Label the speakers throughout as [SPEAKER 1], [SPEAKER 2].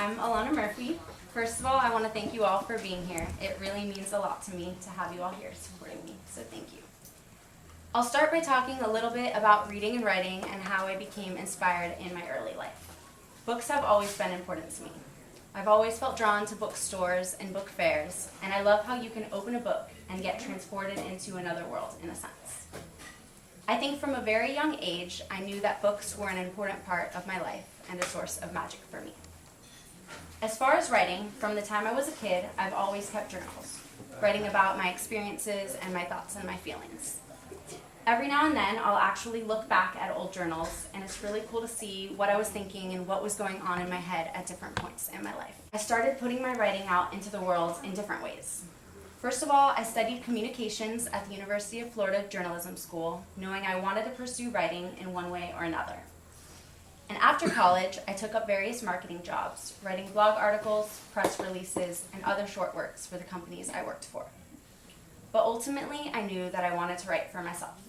[SPEAKER 1] I'm Alana Murphy. First of all, I want to thank you all for being here. It really means a lot to me to have you all here supporting me, so thank you. I'll start by talking a little bit about reading and writing and how I became inspired in my early life. Books have always been important to me. I've always felt drawn to bookstores and book fairs, and I love how you can open a book and get transported into another world, in a sense. I think from a very young age, I knew that books were an important part of my life and a source of magic for me. As far as writing, from the time I was a kid, I've always kept journals, writing about my experiences and my thoughts and my feelings. Every now and then, I'll actually look back at old journals, and it's really cool to see what I was thinking and what was going on in my head at different points in my life. I started putting my writing out into the world in different ways. First of all, I studied communications at the University of Florida Journalism School, knowing I wanted to pursue writing in one way or another. And after college, I took up various marketing jobs, writing blog articles, press releases, and other short works for the companies I worked for. But ultimately, I knew that I wanted to write for myself.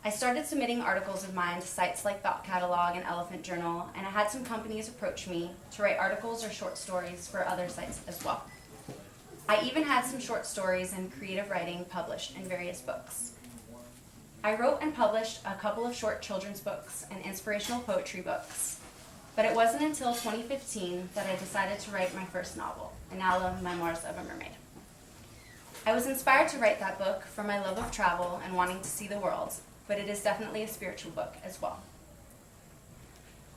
[SPEAKER 1] I started submitting articles of mine to sites like Thought Catalog and Elephant Journal, and I had some companies approach me to write articles or short stories for other sites as well. I even had some short stories and creative writing published in various books. I wrote and published a couple of short children's books and inspirational poetry books, but it wasn't until 2015 that I decided to write my first novel, Inala, Memoirs of a Mermaid. I was inspired to write that book from my love of travel and wanting to see the world, but it is definitely a spiritual book as well.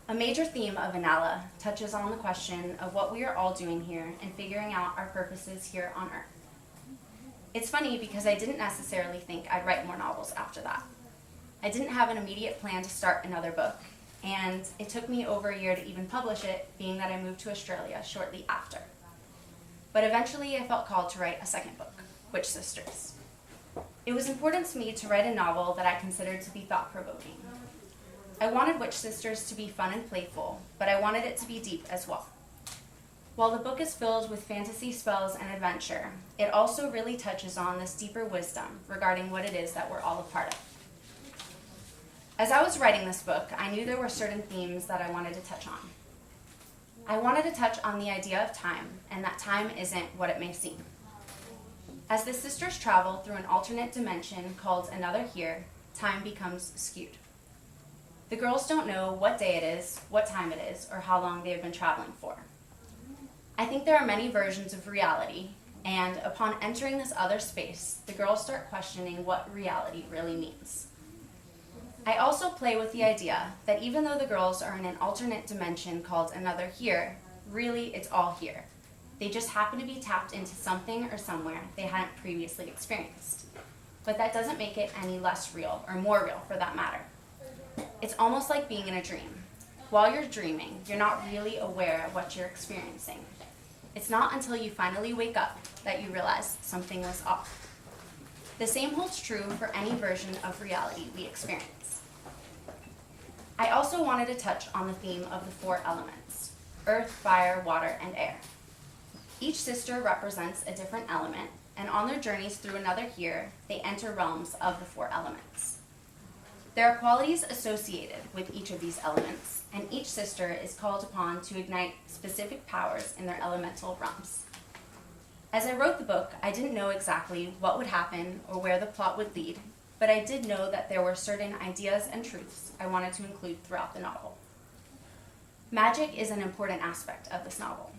[SPEAKER 1] A major theme of Inala touches on the question of what we are all doing here and figuring out our purposes here on Earth. It's funny because I didn't necessarily think I'd write more novels after that. I didn't have an immediate plan to start another book, and it took me over a year to even publish it, being that I moved to Australia shortly after. But eventually I felt called to write a second book, Witch Sisters. It was important to me to write a novel that I considered to be thought-provoking. I wanted Witch Sisters to be fun and playful, but I wanted it to be deep as well. While the book is filled with fantasy, spells, and adventure, it also really touches on this deeper wisdom regarding what it is that we're all a part of. As I was writing this book, I knew there were certain themes that I wanted to touch on. I wanted to touch on the idea of time, and that time isn't what it may seem. As the sisters travel through an alternate dimension called Another Here, time becomes skewed. The girls don't know what day it is, what time it is, or how long they have been traveling for. I think there are many versions of reality, and upon entering this other space, the girls start questioning what reality really means. I also play with the idea that even though the girls are in an alternate dimension called Another Here, really it's all here. They just happen to be tapped into something or somewhere they hadn't previously experienced. But that doesn't make it any less real, or more real for that matter. It's almost like being in a dream. While you're dreaming, you're not really aware of what you're experiencing. It's not until you finally wake up that you realize something was off. The same holds true for any version of reality we experience. I also wanted to touch on the theme of the four elements: earth, fire, water, and air. Each sister represents a different element, and on their journeys through Another Here, they enter realms of the four elements. There are qualities associated with each of these elements, and each sister is called upon to ignite specific powers in their elemental realms. As I wrote the book, I didn't know exactly what would happen or where the plot would lead, but I did know that there were certain ideas and truths I wanted to include throughout the novel. Magic is an important aspect of this novel.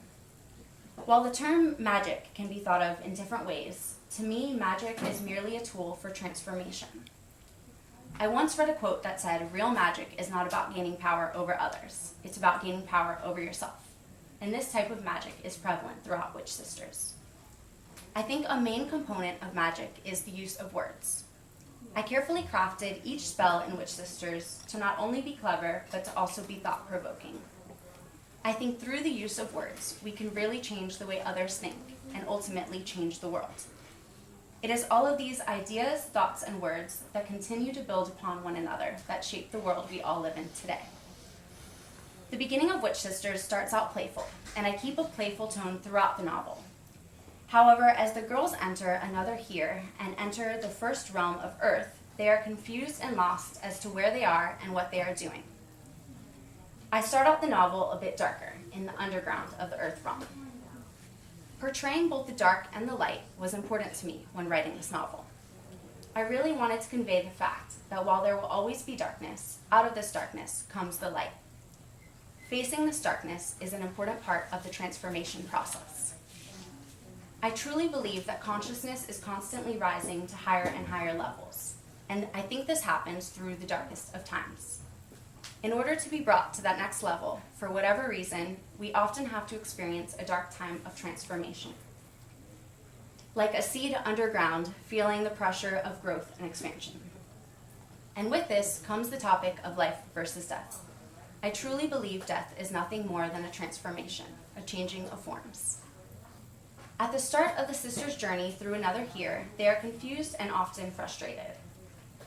[SPEAKER 1] While the term magic can be thought of in different ways, to me, magic is merely a tool for transformation. I once read a quote that said, "Real magic is not about gaining power over others. It's about gaining power over yourself." And this type of magic is prevalent throughout Witch Sisters. I think a main component of magic is the use of words. I carefully crafted each spell in Witch Sisters to not only be clever, but to also be thought-provoking. I think through the use of words, we can really change the way others think and ultimately change the world. It is all of these ideas, thoughts, and words that continue to build upon one another that shape the world we all live in today. The beginning of Witch Sisters starts out playful, and I keep a playful tone throughout the novel. However, as the girls enter Another Here and enter the first realm of Earth, they are confused and lost as to where they are and what they are doing. I start out the novel a bit darker, in the underground of the Earth realm. Portraying both the dark and the light was important to me when writing this novel. I really wanted to convey the fact that while there will always be darkness, out of this darkness comes the light. Facing this darkness is an important part of the transformation process. I truly believe that consciousness is constantly rising to higher and higher levels, and I think this happens through the darkest of times. In order to be brought to that next level, for whatever reason, we often have to experience a dark time of transformation. Like a seed underground, feeling the pressure of growth and expansion. And with this comes the topic of life versus death. I truly believe death is nothing more than a transformation, a changing of forms. At the start of the sisters' journey through another here, they are confused and often frustrated.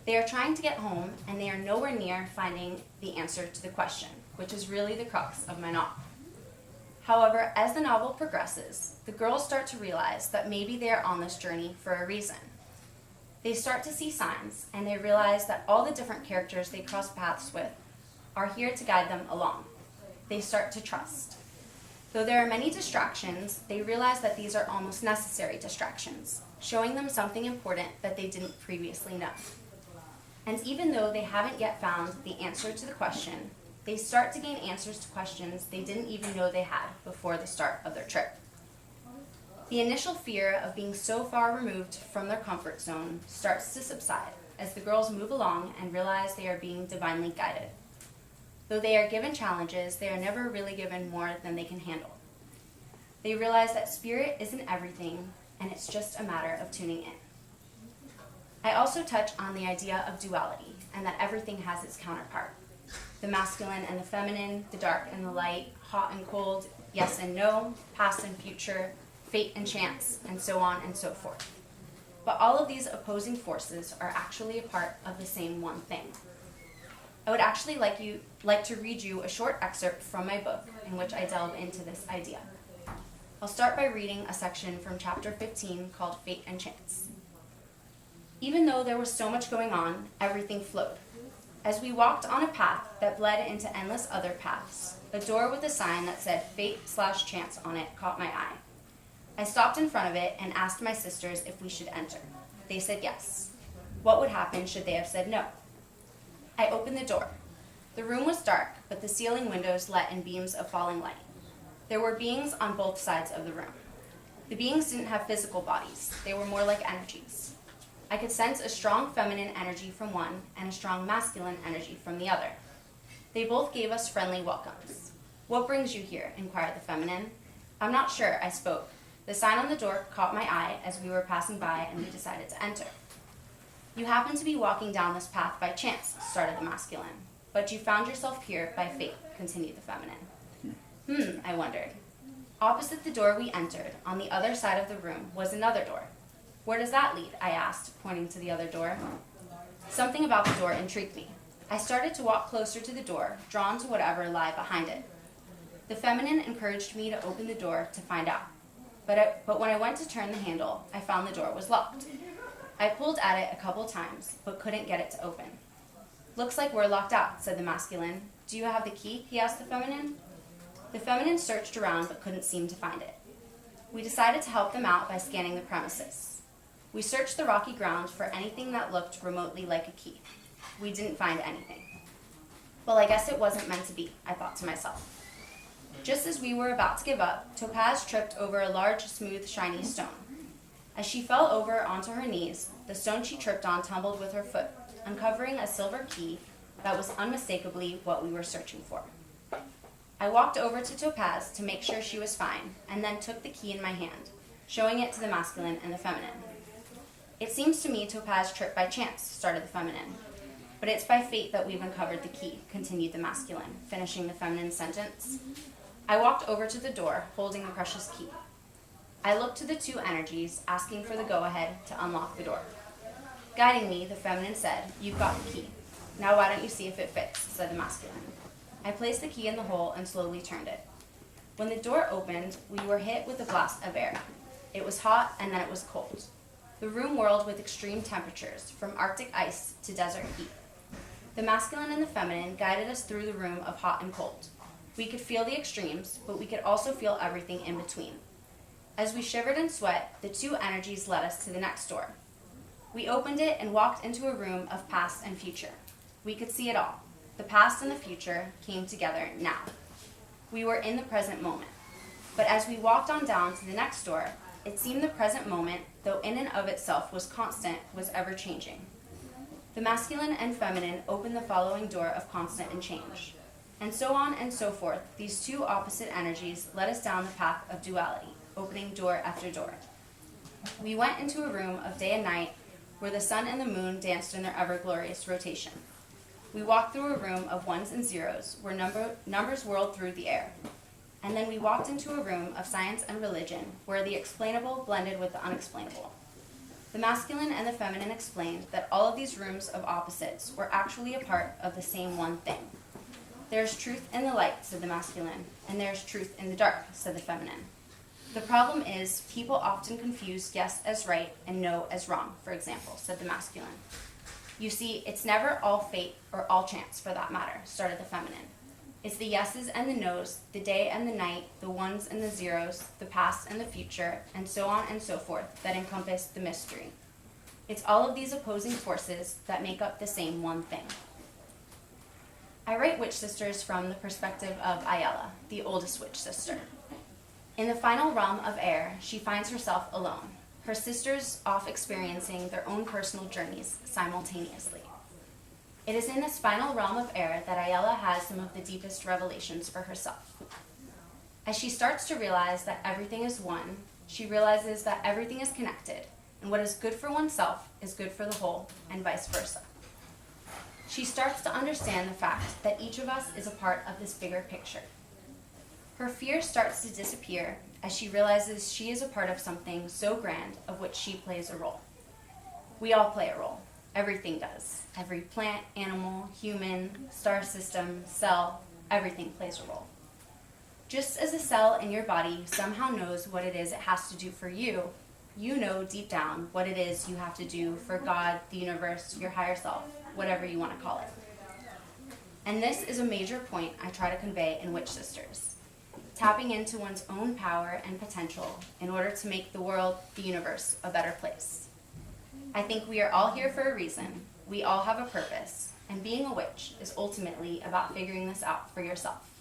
[SPEAKER 1] They are trying to get home, and they are nowhere near finding the answer to the question, which is really the crux of my novel. However, as the novel progresses, the girls start to realize that maybe they are on this journey for a reason. They start to see signs, and they realize that all the different characters they cross paths with are here to guide them along. They start to trust. Though there are many distractions, they realize that these are almost necessary distractions, showing them something important that they didn't previously know. And even though they haven't yet found the answer to the question, they start to gain answers to questions they didn't even know they had before the start of their trip. The initial fear of being so far removed from their comfort zone starts to subside as the girls move along and realize they are being divinely guided. Though they are given challenges, they are never really given more than they can handle. They realize that spirit isn't everything, and it's just a matter of tuning in. I also touch on the idea of duality, and that everything has its counterpart. The masculine and the feminine, the dark and the light, hot and cold, yes and no, past and future, fate and chance, and so on and so forth. But all of these opposing forces are actually a part of the same one thing. I would actually like to read you a short excerpt from my book in which I delve into this idea. I'll start by reading a section from chapter 15 called Fate and Chance. Even though there was so much going on, everything flowed. As we walked on a path that bled into endless other paths, a door with a sign that said Fate/Chance on it caught my eye. I stopped in front of it and asked my sisters if we should enter. They said yes. What would happen should they have said no? I opened the door. The room was dark, but the ceiling windows let in beams of falling light. There were beings on both sides of the room. The beings didn't have physical bodies. They were more like energies. I could sense a strong feminine energy from one and a strong masculine energy from the other. They both gave us friendly welcomes. What brings you here? Inquired the feminine. I'm not sure, I spoke. The sign on the door caught my eye as we were passing by and we decided to enter. You happened to be walking down this path by chance, started the masculine. But you found yourself here by fate, continued the feminine. I wondered. Opposite the door we entered, on the other side of the room, was another door. Where does that lead? I asked, pointing to the other door. Something about the door intrigued me. I started to walk closer to the door, drawn to whatever lay behind it. The feminine encouraged me to open the door to find out. But when I went to turn the handle, I found the door was locked. I pulled at it a couple times, but couldn't get it to open. Looks like we're locked out, said the masculine. Do you have the key? He asked the feminine. The feminine searched around but couldn't seem to find it. We decided to help them out by scanning the premises. We searched the rocky ground for anything that looked remotely like a key. We didn't find anything. Well, I guess it wasn't meant to be, I thought to myself. Just as we were about to give up, Topaz tripped over a large, smooth, shiny stone. As she fell over onto her knees, the stone she tripped on tumbled with her foot, uncovering a silver key that was unmistakably what we were searching for. I walked over to Topaz to make sure she was fine, and then took the key in my hand, showing it to the masculine and the feminine. It seems to me Topaz tripped by chance, started the feminine. But it's by fate that we've uncovered the key, continued the masculine, finishing the feminine sentence. I walked over to the door, holding the precious key. I looked to the two energies, asking for the go-ahead to unlock the door. Guiding me, the feminine said, "You've got the key. Now why don't you see if it fits," said the masculine. I placed the key in the hole and slowly turned it. When the door opened, we were hit with a blast of air. It was hot and then it was cold. The room whirled with extreme temperatures, from Arctic ice to desert heat. The masculine and the feminine guided us through the room of hot and cold. We could feel the extremes, but we could also feel everything in between. As we shivered and sweat, the two energies led us to the next door. We opened it and walked into a room of past and future. We could see it all. The past and the future came together now. We were in the present moment. But as we walked on down to the next door, it seemed the present moment, though in and of itself was constant, was ever changing. The masculine and feminine opened the following door of constant and change. And so on and so forth, these two opposite energies led us down the path of duality, opening door after door. We went into a room of day and night where the sun and the moon danced in their ever-glorious rotation. We walked through a room of ones and zeros where numbers whirled through the air. And then we walked into a room of science and religion where the explainable blended with the unexplainable. The masculine and the feminine explained that all of these rooms of opposites were actually a part of the same one thing. There's truth in the light, said the masculine, and there's truth in the dark, said the feminine. The problem is, people often confuse yes as right and no as wrong, for example, said the masculine. You see, it's never all fate or all chance, for that matter, started the feminine. It's the yeses and the nos, the day and the night, the ones and the zeros, the past and the future, and so on and so forth, that encompass the mystery. It's all of these opposing forces that make up the same one thing. I write Witch Sisters from the perspective of Ayala, the oldest witch sister. In the final realm of air, she finds herself alone, her sisters off experiencing their own personal journeys simultaneously. It is in this final realm of air that Ayala has some of the deepest revelations for herself. As she starts to realize that everything is one, she realizes that everything is connected, and what is good for oneself is good for the whole, and vice versa. She starts to understand the fact that each of us is a part of this bigger picture. Her fear starts to disappear as she realizes she is a part of something so grand of which she plays a role. We all play a role. Everything does. Every plant, animal, human, star system, cell, everything plays a role. Just as a cell in your body somehow knows what it is it has to do for you, you know deep down what it is you have to do for God, the universe, your higher self, whatever you want to call it. And this is a major point I try to convey in Witch Sisters. Tapping into one's own power and potential in order to make the world, the universe, a better place. I think we are all here for a reason. We all have a purpose, and being a witch is ultimately about figuring this out for yourself.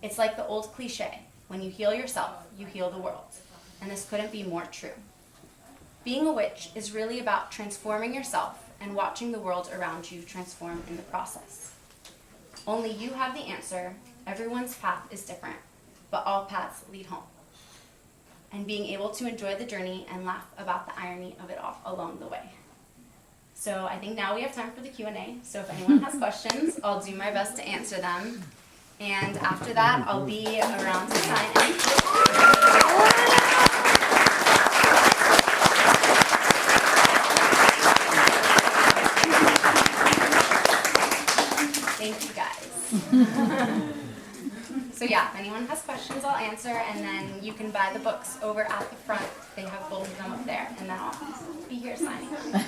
[SPEAKER 1] It's like the old cliche, when you heal yourself, you heal the world, and this couldn't be more true. Being a witch is really about transforming yourself and watching the world around you transform in the process. Only you have the answer. Everyone's path is different, but all paths lead home. And being able to enjoy the journey and laugh about the irony of it all along the way. So I think now we have time for the Q&A. So if anyone has questions, I'll do my best to answer them. And after that, I'll be around to sign in. Thank you guys. So yeah, if anyone has questions, I'll answer, and then you can buy the books over at the front. They have both of them up there, and then I'll be here signing them.